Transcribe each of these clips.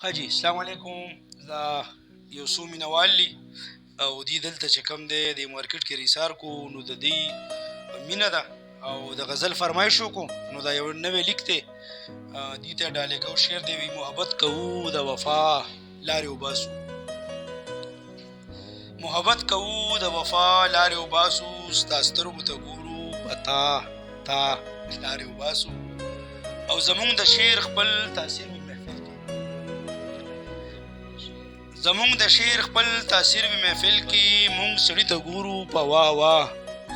حاجی السلام علیکم. دا یو څو مینوال دي او دوی دلته چې کوم دی د مارکیټ کې ریسار کو نو د دوی مینه ده او د غزل فرمایش وکړو نو دا یو نوی لیک دی دوی ته ډالۍ کوو شعر دی وي محبت کوو د وفا لارې وباسو محبت کوو د وفا لارې وباسو ستا سترګو ته ګورو په تا لارې وباسو او زمونږ د شعر خپل تاثیر وي محفل کې زمونږ د شعر خپل تاثیر وي محفل کې مونږ سړي ته ګورو په واه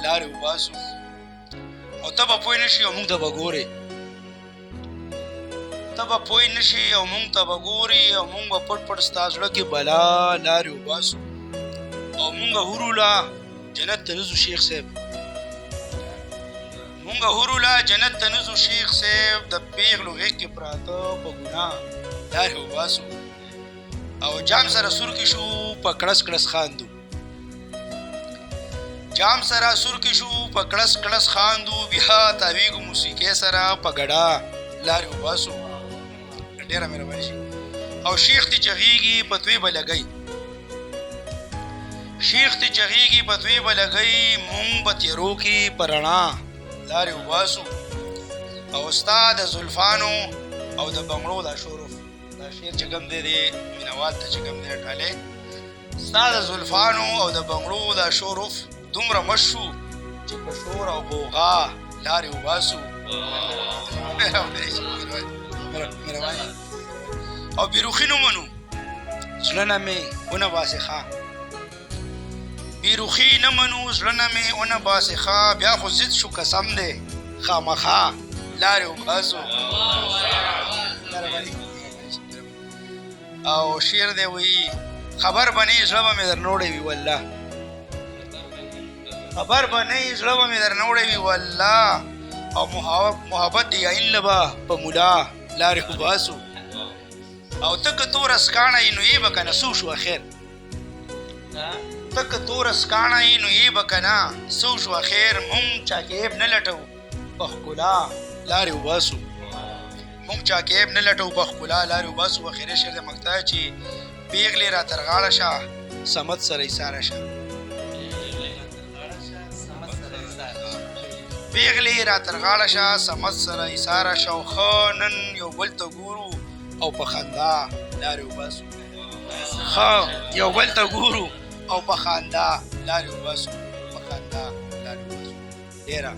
لارې وباسو او ته به پوه نه شي او مونږ ته به ګورې ته به پوه نه شي او مونږ ته به ګورې او مونږ به پټ ستا زړه کې بلا لارې وباسو او مونږ هرولا جنت ته نزو شیخ صاحب مونږ هرولا جنت ته نزو شیخ صاحب د پیغلو غېږ کې پراته په ګناه لارې وباسو او جام سره سور کې شو په کړس خاندو جام سره سور کې شو په کړس خاندو بیا تاویږو موسیقۍ سره په ګډا لارې وباسو ډېره مهرباني شي او شیخ تی چغیږي په توی به لګئ شیخ تی چغیږي په توی به لګئ مونږ به تیرو کې په رڼا لارې وباسو او ستا د زلفانو او د بنګړو دا شورف دا شعر چې کوم دی د مینوال ته چې کوم دی ډالۍ ستا د زلفانو او د بنګړو دا شورف دومره مست شو چې په شور او غوغا لارې وباسو او بیروخي نه منو زړه نه مې ونه باسې ښه بیروخي نه منو زړه نه مې ونه باسې ښه بیا خو ضد شو قسم دی خامخا لارې وباسو او شعر دی وایي خبر به نه زړه به مې درنوړی وي والله خبر به نه زړه به مې درنوړی وي والله او محبت دی عین به په ملا لارې وباسو او ته که توره سکاڼه یې نو یې به که نه څه وشو اخر ته که توره سکاڼه یې نو یې به که نه څه وشو اخر مونږ چا کې عیب نه لټو په ښکلا لارې وباسو مونږ چا کې عیب نه لټو په ښکلا لارې وباسو اخري شعر د مقطع چې پیغلې را تر غاړه شه صمد سره ایساره شه پیغلې را تر غاړه شه صمد سره ایساره شه او ښه نن یو بل ته ګورو او په خندا لارې وباسو ښه یو بل ته ګورو او په خندا لارې وباسو په خندا لارې وباسو ډېره